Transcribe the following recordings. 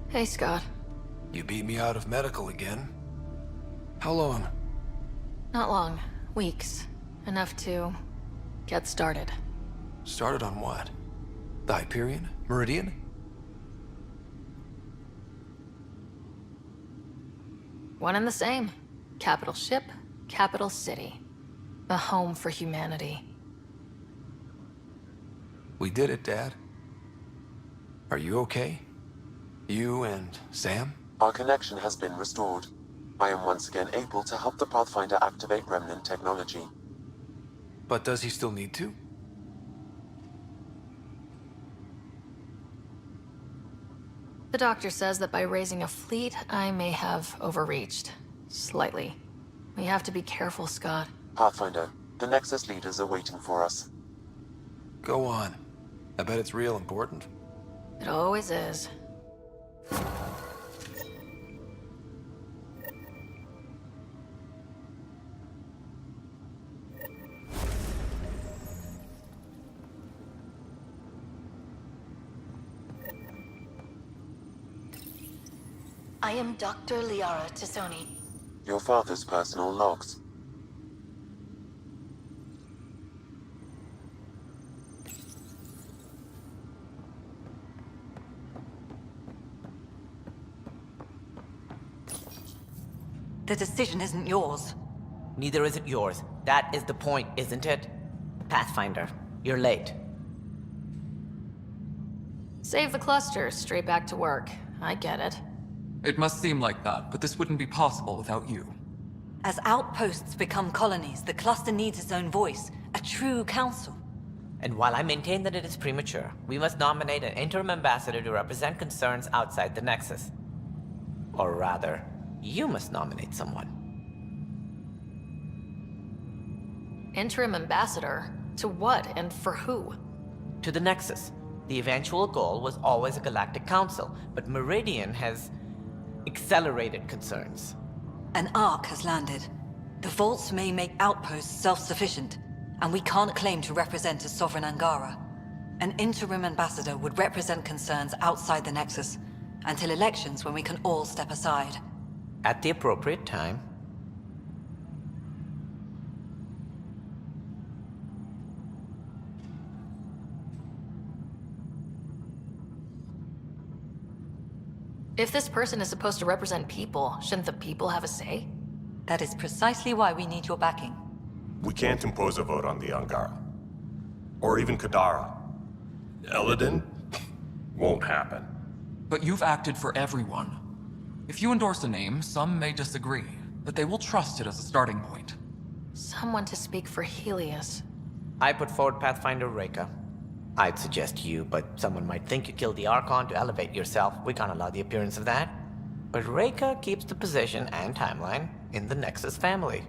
Hey, Scott. You beat me out of medical again. How long? Not long. Weeks. Enough to get started. Started on what? The Hyperion? Meridian? One and the same. Capital ship, capital city. A home for humanity. We did it, Dad. Are you okay? You and Sam? Our connection has been restored. I am once again able to help the Pathfinder activate Remnant technology. But does he still need to? The doctor says that by raising a fleet, I may have overreached. Slightly. We have to be careful, Scott. Pathfinder, the Nexus leaders are waiting for us. Go on. I bet it's real important. It always is. I am Dr. Liara Tassoni. Your father's personal logs. The decision isn't yours. Neither is it yours. That is the point, isn't it? Pathfinder, you're late. Save the cluster, straight back to work. I get it. It must seem like that, but this wouldn't be possible without you. As outposts become colonies, the cluster needs its own voice, a true council. And while I maintain that it is premature, we must nominate an interim ambassador to represent concerns outside the Nexus. Or rather, you must nominate someone. Interim ambassador? To what and for who? To the Nexus. The eventual goal was always a galactic council, but Meridian has accelerated concerns. An ark has landed. The vaults may make outposts self-sufficient, and we can't claim to represent a sovereign Angara. An interim ambassador would represent concerns outside the Nexus, until elections when we can all step aside. At the appropriate time. If this person is supposed to represent people, shouldn't the people have a say? That is precisely why we need your backing. We can't impose a vote on the Angara. Or even Kadara. Eladin? Won't happen. But you've acted for everyone. If you endorse a name, some may disagree, but they will trust it as a starting point. Someone to speak for Helios. I put forward Pathfinder Reka. I'd suggest you, but someone might think you killed the Archon to elevate yourself. We can't allow the appearance of that. But Reka keeps the position and timeline in the Nexus family.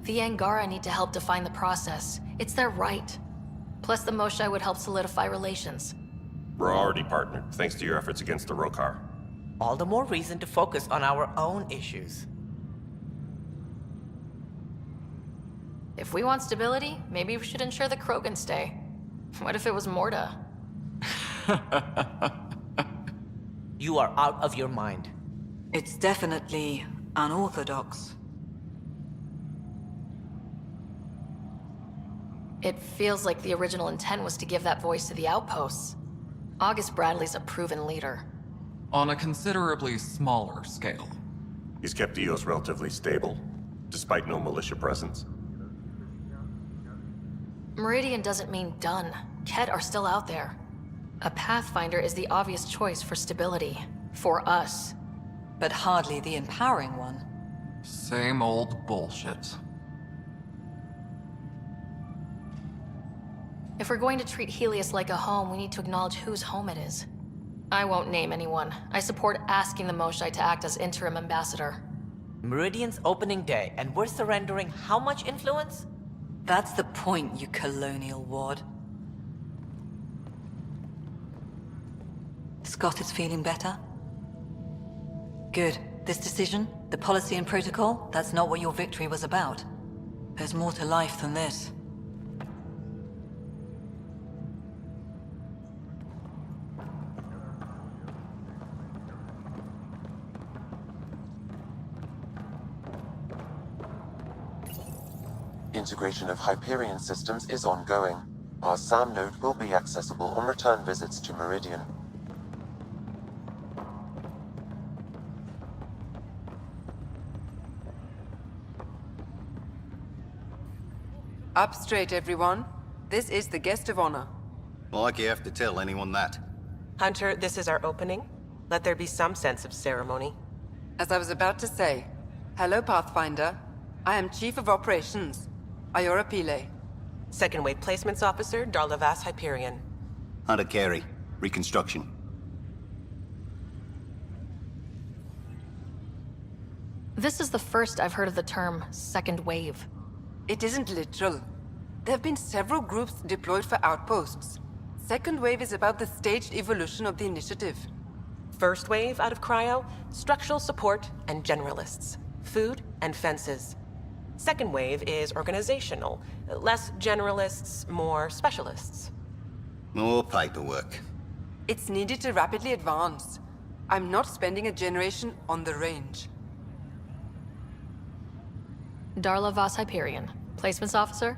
The Angara need to help define the process. It's their right. Plus the Moshae would help solidify relations. We're already partnered, thanks to your efforts against the Rokar. All the more reason to focus on our own issues. If we want stability, maybe we should ensure the Krogan stay. What if it was Morta? You are out of your mind. It's definitely unorthodox. It feels like the original intent was to give that voice to the outposts. August Bradley's a proven leader. On a considerably smaller scale. He's kept EOS relatively stable, despite no militia presence. Meridian doesn't mean done. Ket are still out there. A Pathfinder is the obvious choice for stability. For us. But hardly the empowering one. Same old bullshit. If we're going to treat Helios like a home, we need to acknowledge whose home it is. I won't name anyone. I support asking the Moshae to act as interim ambassador. Meridian's opening day, and we're surrendering how much influence? That's the point, you colonial ward. Scott is feeling better? Good. This decision, the policy and protocol, that's not what your victory was about. There's more to life than this. Integration of Hyperion systems is ongoing. Our SAM node will be accessible on return visits to Meridian. Up straight, everyone. This is the guest of honor. Like you have to tell anyone that. Hunter, this is our opening. Let there be some sense of ceremony. As I was about to say, hello, Pathfinder. I am Chief of Operations, Iora Pile. Second Wave Placements Officer, Darlavas Hyperion. Hunter Carey, Reconstruction. This is the first I've heard of the term second wave. It isn't literal. There have been several groups deployed for outposts. Second Wave is about the staged evolution of the initiative. First Wave out of cryo, structural support and generalists. Food and fences. Second Wave is organizational. Less generalists, more specialists. More paperwork. It's needed to rapidly advance. I'm not spending a generation on the range. Darla Voss Hyperion, Placements Officer?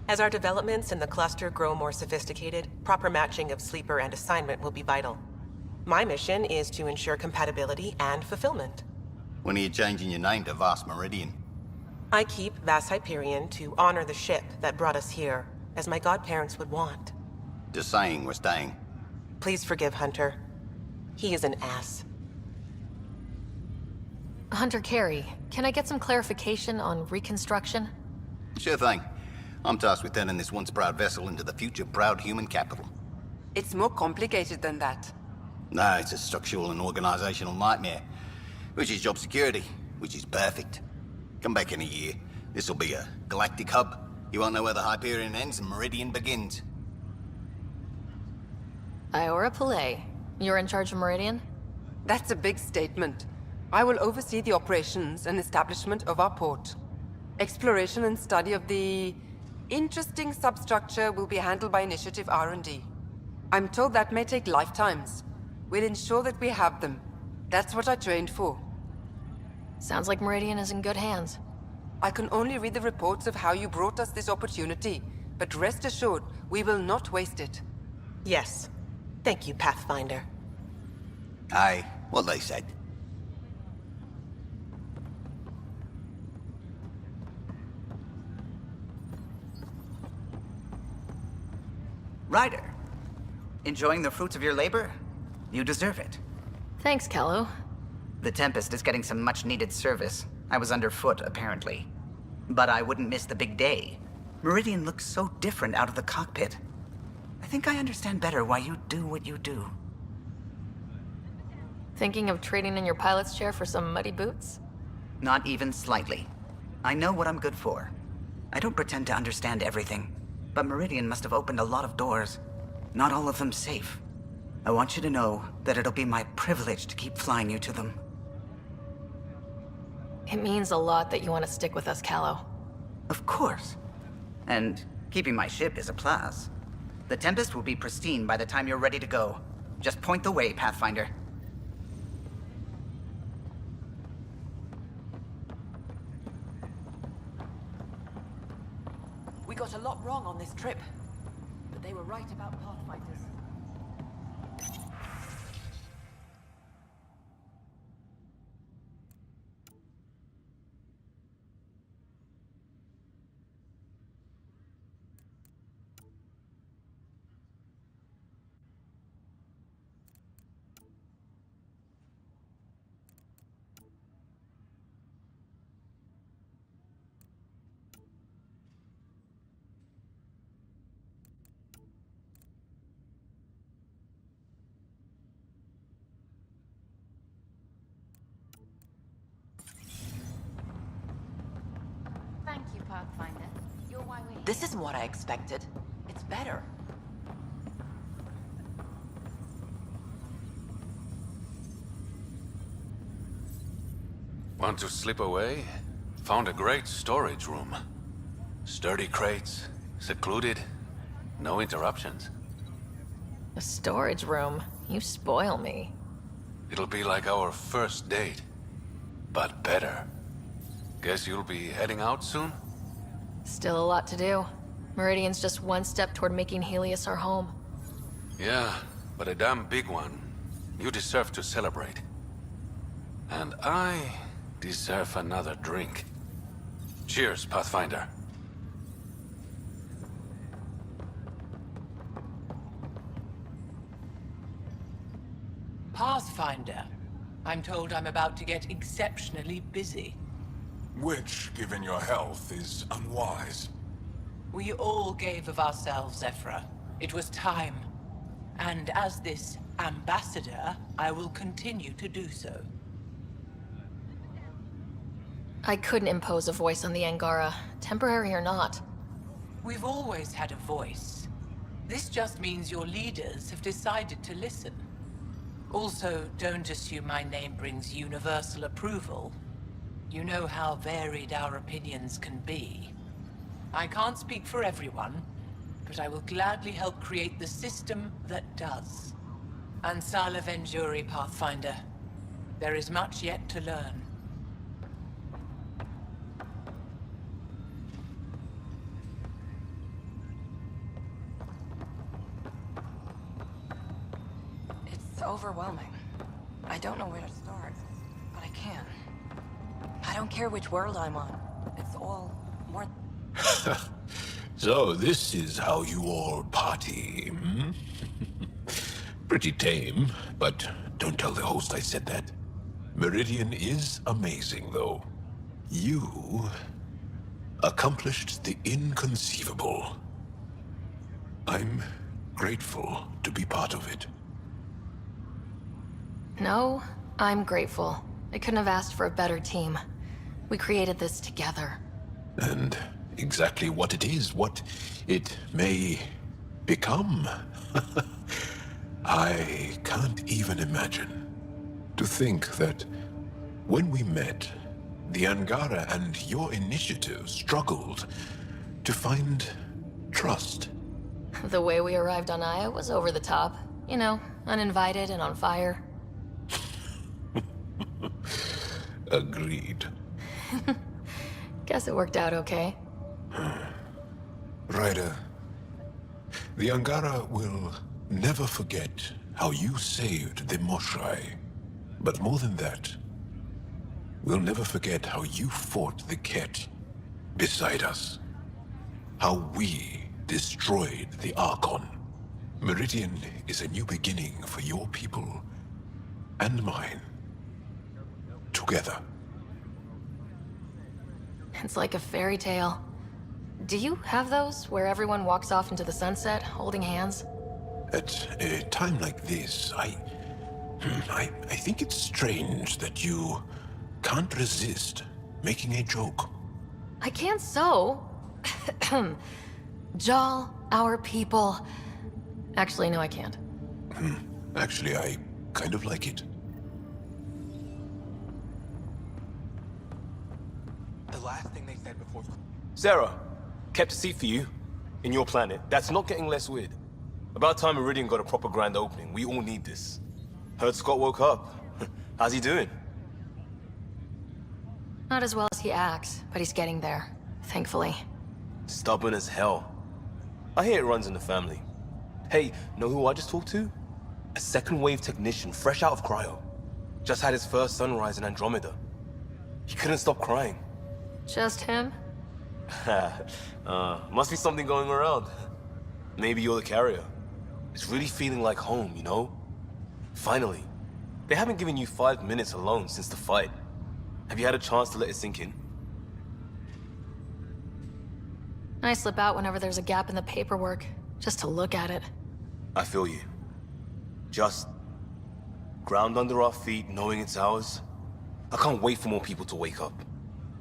As our developments in the cluster grow more sophisticated, proper matching of sleeper and assignment will be vital. My mission is to ensure compatibility and fulfillment. When are you changing your name to Vast Meridian? I keep Vass Hyperion to honor the ship that brought us here, as my godparents would want. Just saying we're staying. Please forgive Hunter. He is an ass. Hunter Carey, can I get some clarification on reconstruction? Sure thing. I'm tasked with turning this once proud vessel into the future proud human capital. It's more complicated than that. No, it's a structural and organizational nightmare. Which is job security, which is perfect. Come back in a year. This'll be a galactic hub. You won't know where the Hyperion ends and Meridian begins. Iora Pile, you're in charge of Meridian? That's a big statement. I will oversee the operations and establishment of our port. Exploration and study of the interesting substructure will be handled by Initiative R&D. I'm told that may take lifetimes. We'll ensure that we have them. That's what I trained for. Sounds like Meridian is in good hands. I can only read the reports of how you brought us this opportunity, but rest assured, we will not waste it. Yes. Thank you, Pathfinder. Aye, what they said. Ryder, enjoying the fruits of your labor? You deserve it. Thanks, Kello. The Tempest is getting some much-needed service. I was underfoot, apparently. But I wouldn't miss the big day. Meridian looks so different out of the cockpit. I think I understand better why you do what you do. Thinking of trading in your pilot's chair for some muddy boots? Not even slightly. I know what I'm good for. I don't pretend to understand everything. But Meridian must have opened a lot of doors. Not all of them safe. I want you to know that it'll be my privilege to keep flying you to them. It means a lot that you want to stick with us, Callow. Of course. And keeping my ship is a plus. The Tempest will be pristine by the time you're ready to go. Just point the way, Pathfinder. We got a lot wrong on this trip, but they were right about Pathfinders. Thank you, Pathfinder. You're why we're here. This isn't what I expected. It's better. Want to slip away? Found a great storage room. Sturdy crates, secluded, no interruptions. A storage room? You spoil me. It'll be like our first date, but better. Guess you'll be heading out soon? Still a lot to do. Meridian's just one step toward making Helios our home. Yeah, but a damn big one. You deserve to celebrate. And I deserve another drink. Cheers, Pathfinder. Pathfinder. I'm told I'm about to get exceptionally busy. Which, given your health, is unwise. We all gave of ourselves, Ephra. It was time. And as this ambassador, I will continue to do so. I couldn't impose a voice on the Angara, temporary or not. We've always had a voice. This just means your leaders have decided to listen. Also, don't assume my name brings universal approval. You know how varied our opinions can be. I can't speak for everyone, but I will gladly help create the system that does. Ansala Venjuri, Pathfinder. There is much yet to learn. It's overwhelming. I don't know where to start, but I can. I don't care which world I'm on. It's all more... So this is how you all party, hmm? Pretty tame, but don't tell the host I said that. Meridian is amazing, though. You accomplished the inconceivable. I'm grateful to be part of it. No, I'm grateful. I couldn't have asked for a better team. We created this together. And exactly what it is, what it may become. I can't even imagine. To think that when we met, the Angara and your initiative struggled to find trust. The way we arrived on Aya was over the top. You know, uninvited and on fire. Agreed. Guess it worked out okay. Ryder, the Angara will never forget how you saved the Moshai. But more than that, we'll never forget how you fought the Ket beside us. How we destroyed the Archon. Meridian is a new beginning for your people and mine. Together. It's like a fairy tale. Do you have those, where everyone walks off into the sunset, holding hands? At a time like this, I think it's strange that you can't resist making a joke. I can't so. Jal, our people. Actually, no, I can't. Actually, I kind of like it. The last thing they said before... Sarah, kept a seat for you. In your planet. That's not getting less weird. About time Meridian got a proper grand opening. We all need this. Heard Scott woke up. How's he doing? Not as well as he acts, but he's getting there. Thankfully. Stubborn as hell. I hear it runs in the family. Hey, know who I just talked to? A second-wave technician, fresh out of cryo. Just had his first sunrise in Andromeda. He couldn't stop crying. Just him? Must be something going around. Maybe you're the carrier. It's really feeling like home, you know? Finally. They haven't given you 5 minutes alone since the fight. Have you had a chance to let it sink in? I slip out whenever there's a gap in the paperwork, just to look at it. I feel you. Just ground under our feet, knowing it's ours. I can't wait for more people to wake up.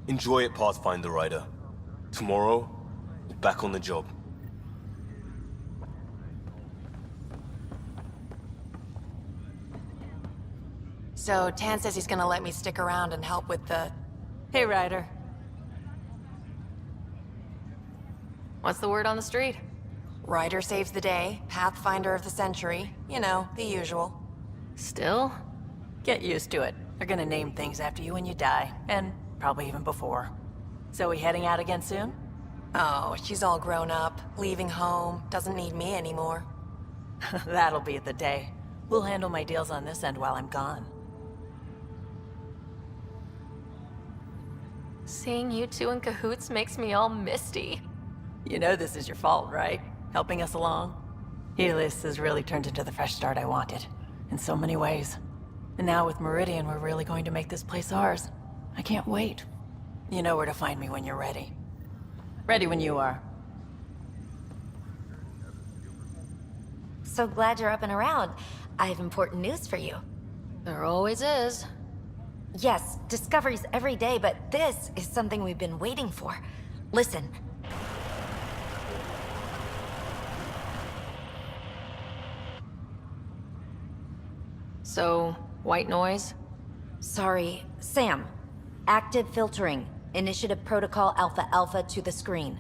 Enjoy it, Pathfinder Rider. Tomorrow, we're back on the job. So Tan says he's gonna let me stick around and help with the... Hey, Ryder. What's the word on the street? Ryder saves the day, Pathfinder of the century. You know, the usual. Still? Get used to it. They're gonna name things after you when you die, and probably even before. So we heading out again soon? Oh, she's all grown up, leaving home, doesn't need me anymore. That'll be the day. We'll handle my deals on this end while I'm gone. Seeing you two in cahoots makes me all misty. You know this is your fault, right? Helping us along? Helios has really turned into the fresh start I wanted. In so many ways. And now with Meridian, we're really going to make this place ours. I can't wait. You know where to find me when you're ready. Ready when you are. So glad you're up and around. I have important news for you. There always is. Yes, discoveries every day, but this is something we've been waiting for. Listen. So, white noise? Sorry, Sam. Active filtering. Initiative Protocol Alpha Alpha to the screen.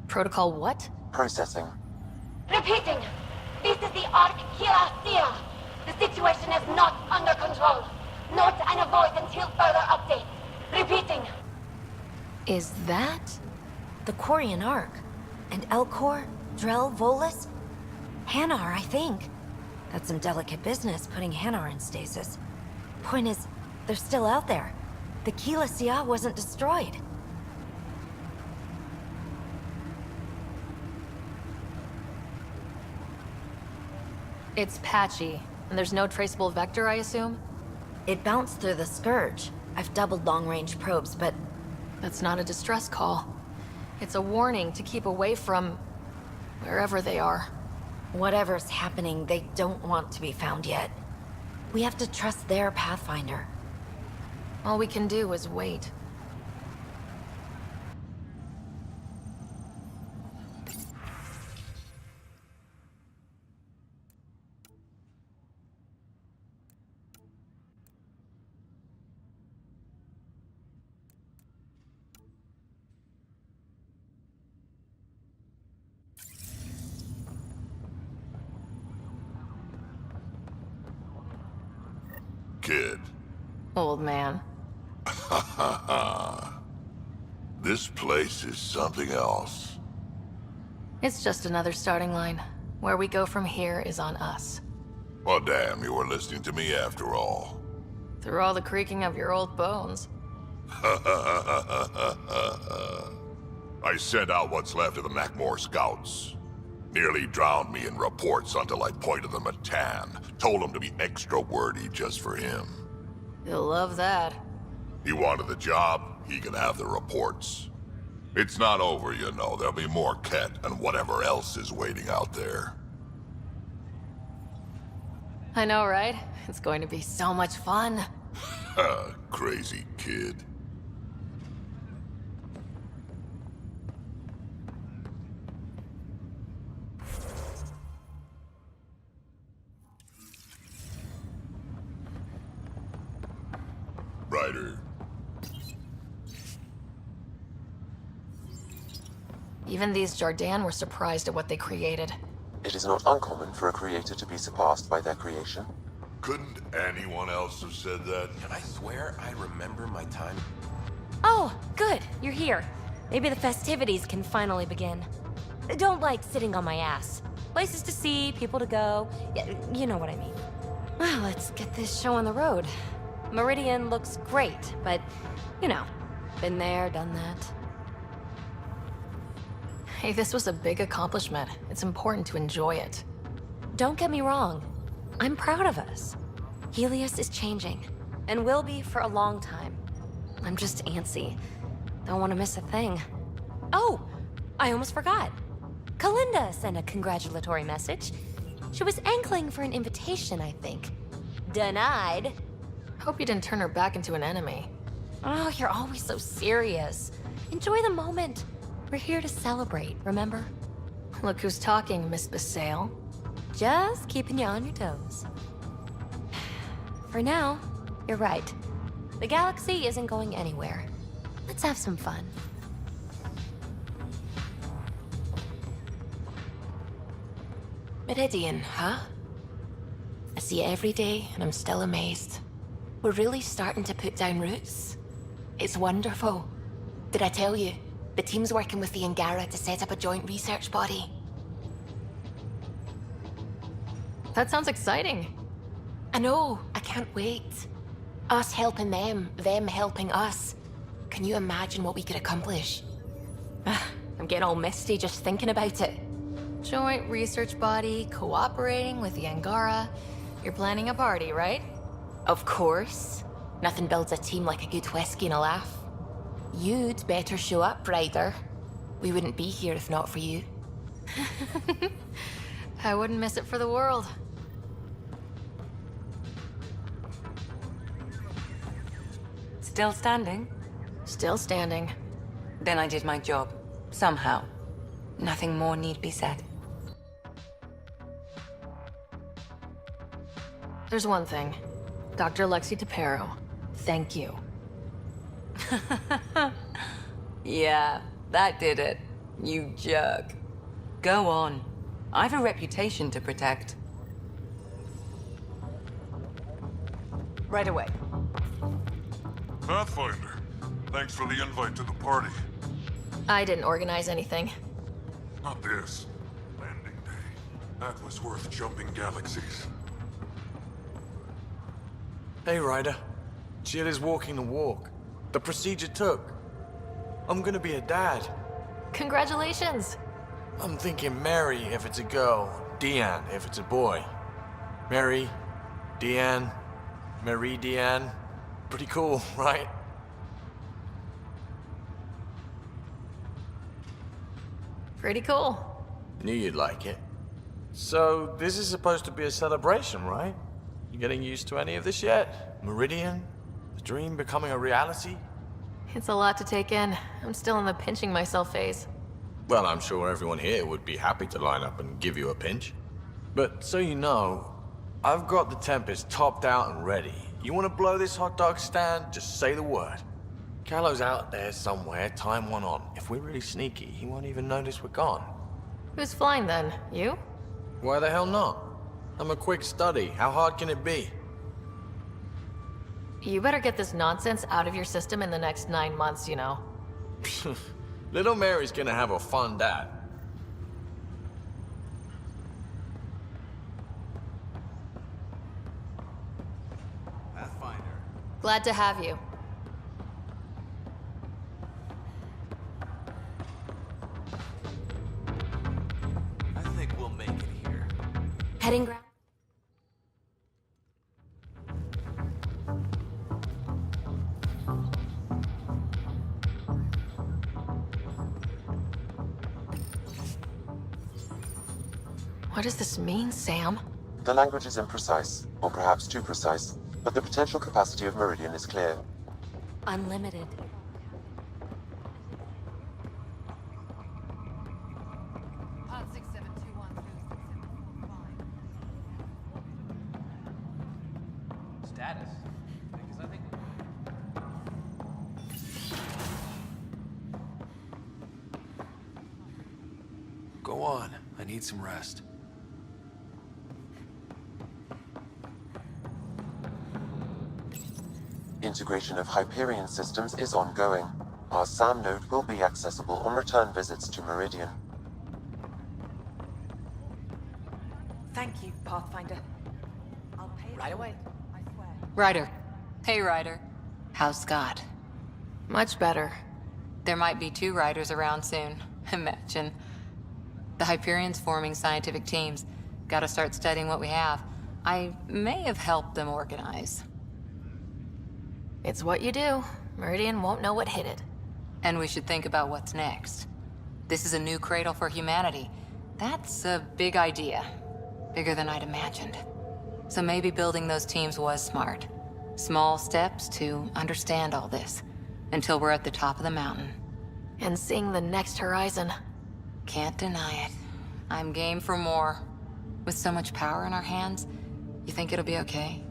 Protocol what? Processing. Repeating. This is the Ark Kira. The situation is not under control. Note and avoid until further update. Repeating. Is that? The Quarian Ark. And Elcor, Drell, Volus? Hanar, I think. That's some delicate business, putting Hanar in stasis. Point is, they're still out there. The Keela Sia wasn't destroyed. It's patchy, and there's no traceable vector, I assume? It bounced through the Scourge. I've doubled long-range probes, but... That's not a distress call. It's a warning to keep away from... wherever they are. Whatever's happening, they don't want to be found yet. We have to trust their Pathfinder. All we can do is wait. Kid. Old man. This place is something else. It's just another starting line. Where we go from here is on us. Well, damn, you were listening to me after all. Through all the creaking of your old bones. I sent out what's left of the Nakmor scouts. Nearly drowned me in reports until I pointed them at Tan. Told him to be extra wordy just for him. You'll love that. He wanted the job, he can have the reports. It's not over, you know. There'll be more Ket and whatever else is waiting out there. I know, right? It's going to be so much fun. Crazy kid. Ryder. Even these Jardan were surprised at what they created. It is not uncommon for a creator to be surpassed by their creation. Couldn't anyone else have said that? Can I swear I remember my time? Oh, good. You're here. Maybe the festivities can finally begin. Don't like sitting on my ass. Places to see, people to go. You know what I mean. Well, let's get this show on the road. Meridian looks great, but, you know, been there, done that. Hey, this was a big accomplishment. It's important to enjoy it. Don't get me wrong. I'm proud of us. Helios is changing, and will be for a long time. I'm just antsy. Don't want to miss a thing. Oh, I almost forgot. Kalinda sent a congratulatory message. She was angling for an invitation, I think. Denied. Hope you didn't turn her back into an enemy. Oh, you're always so serious. Enjoy the moment. We're here to celebrate, remember? Look who's talking, Miss Basale. Just keeping you on your toes. For now, You're right. The galaxy isn't going anywhere. Let's have some fun. Meridian, huh? I see it every day, and I'm still amazed. We're really starting to put down roots. It's wonderful. Did I tell you? The team's working with the Angara to set up a joint research body. That sounds exciting. I know, I can't wait. Us helping them helping us. Can you imagine what we could accomplish? I'm getting all misty just thinking about it. Joint research body, cooperating with the Angara. You're planning a party, right? Of course. Nothing builds a team like a good whiskey and a laugh. You'd better show up, Ryder. We wouldn't be here if not for you. I wouldn't miss it for the world. Still standing? Still standing. Then I did my job. Somehow. Nothing more need be said. There's one thing. Dr. Lexi DePero, thank you. Yeah, that did it. You jerk. Go on. I've a reputation to protect. Right away. Pathfinder, thanks for the invite to the party. I didn't organize anything. Not this. Landing day. That was worth jumping galaxies. Hey, Ryder. Jill is walking the walk. The procedure took. I'm gonna be a dad. Congratulations! I'm thinking Mary if it's a girl, Deanne if it's a boy. Mary, Deanne, Marie Deanne. Pretty cool, right? Pretty cool. Knew you'd like it. So, this is supposed to be a celebration, right? You getting used to any of this yet? Meridian? The dream becoming a reality? It's a lot to take in. I'm still in the pinching myself phase. Well, I'm sure everyone here would be happy to line up and give you a pinch. But so you know, I've got the Tempest topped out and ready. You want to blow this hot dog stand? Just say the word. Callow's out there somewhere, time one on. If we're really sneaky, he won't even notice we're gone. Who's flying then? You? Why the hell not? I'm a quick study. How hard can it be? You better get this nonsense out of your system in the next 9 months, you know. Little Mary's gonna have a fun dad. Pathfinder. Glad to have you. I think we'll make it here. Heading ground. What does this mean, Sam? The language is imprecise, or perhaps too precise, but the potential capacity of Meridian is clear. Unlimited. Status? Because I think... Go on. I need some rest. Integration of Hyperion systems is ongoing. Our SAM node will be accessible on return visits to Meridian. Thank you, Pathfinder. I'll pay it Right away. I swear. Ryder. Hey, Ryder. How's Scott? Much better. There might be 2 Ryders around soon. Imagine. The Hyperion's forming scientific teams. Gotta start studying what we have. I may have helped them organize. It's what you do. Meridian won't know what hit it. And we should think about what's next. This is a new cradle for humanity. That's a big idea. Bigger than I'd imagined. So maybe building those teams was smart. Small steps to understand all this. Until we're at the top of the mountain. And seeing the next horizon. Can't deny it. I'm game for more. With so much power in our hands, you think it'll be okay?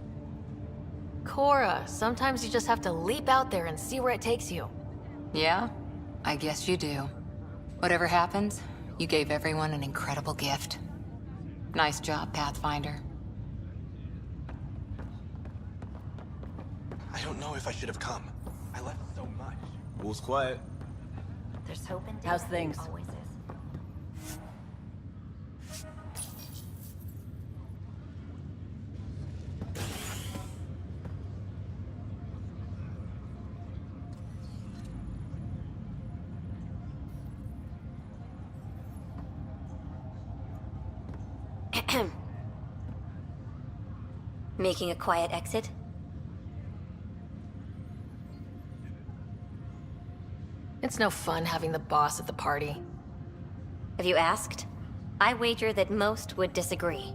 Cora, sometimes you just have to leap out there and see where it takes you. Yeah? I guess you do. Whatever happens, you gave everyone an incredible gift. Nice job, Pathfinder. I don't know if I should have come. I left so much. All's quiet. There's hope in How's things? Always is. Making a quiet exit? It's no fun having the boss at the party. Have you asked? I wager that most would disagree.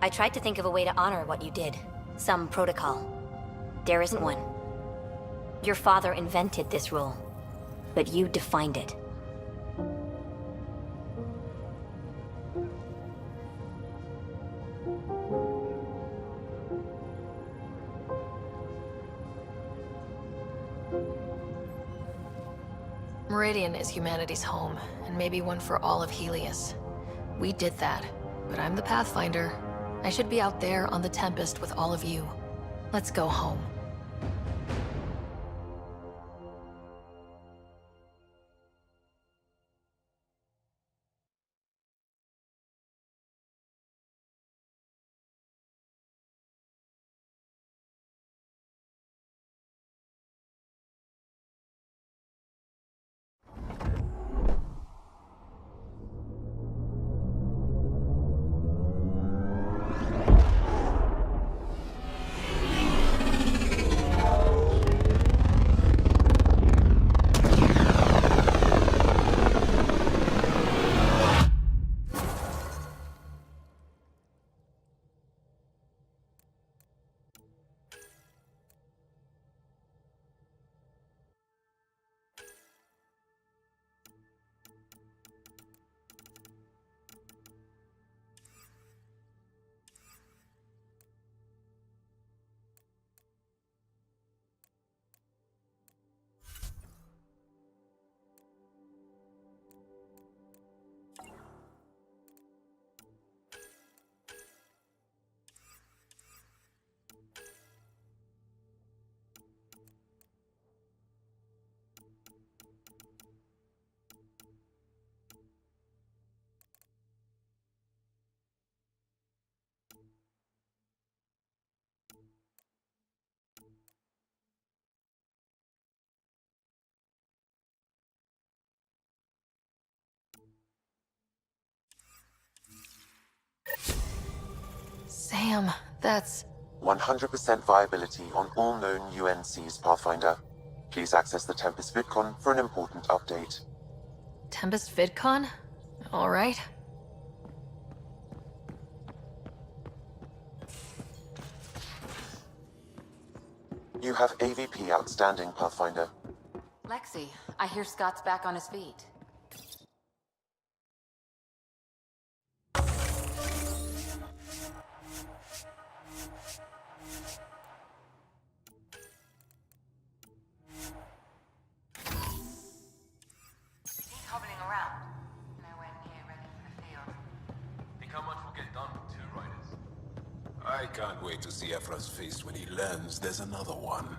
I tried to think of a way to honor what you did. Some protocol. There isn't one. Your father invented this rule, but you defined it. Meridian is humanity's home, and maybe one for all of Helios. We did that, but I'm the Pathfinder. I should be out there on the Tempest with all of you. Let's go home. Sam, that's... 100% viability on all known UNCs, Pathfinder. Please access the Tempest VidCon for an important update. Tempest VidCon? All right. You have AVP outstanding, Pathfinder. Lexi, I hear Scott's back on his feet. He's hobbling around. Nowhere near ready for the field. Think how much will get done with 2 riders? I can't wait to see Ephra's face when he learns there's another one.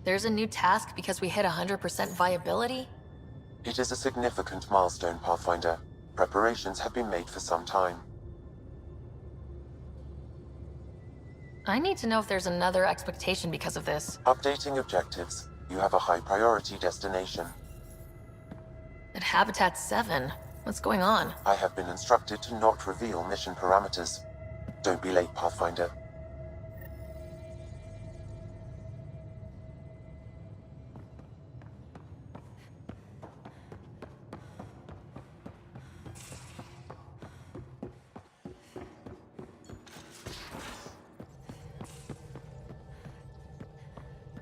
There's a new task because we hit 100% viability? It is a significant milestone, Pathfinder. Preparations have been made for some time. I need to know if there's another expectation because of this. Updating objectives. You have a high priority destination. At Habitat 7, what's going on? I have been instructed to not reveal mission parameters. Don't be late, Pathfinder.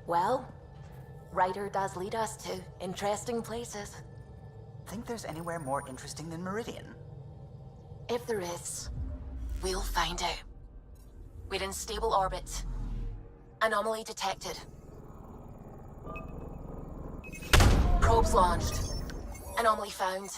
Well, Ryder does lead us to interesting places. Think there's anywhere more interesting than Meridian? If there is, we'll find out. We're in stable orbit. Anomaly detected. Probes launched. Anomaly found.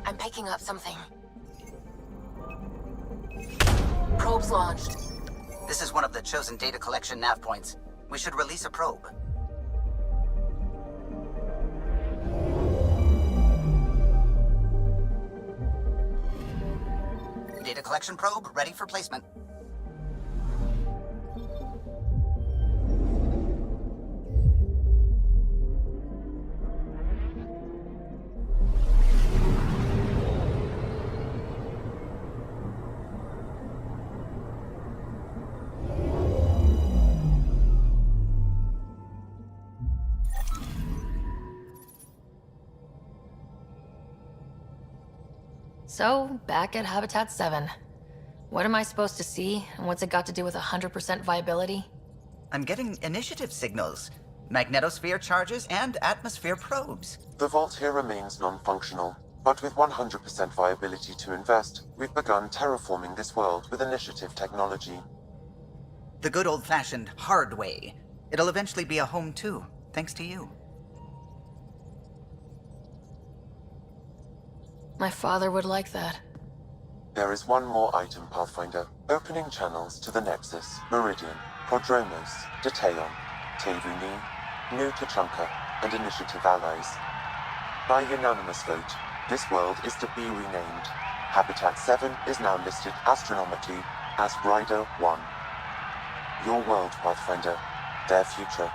I'm picking up something. Probes launched. This is one of the chosen data collection nav points. We should release a probe. Data collection probe ready for placement. So, back at Habitat 7. What am I supposed to see, and what's it got to do with 100% viability? I'm getting initiative signals, magnetosphere charges, and atmosphere probes. The vault here remains non-functional, but with 100% viability to invest, we've begun terraforming this world with initiative technology. The good old-fashioned hard way. It'll eventually be a home too, thanks to you. My father would like that. There is one more item, Pathfinder. Opening channels to the Nexus, Meridian, Prodromos, Detaeon, Tevuni, New Tachanka, and Initiative allies. By unanimous vote, this world is to be renamed. Habitat 7 is now listed astronomically as Rider 1. Your world, Pathfinder. Their future.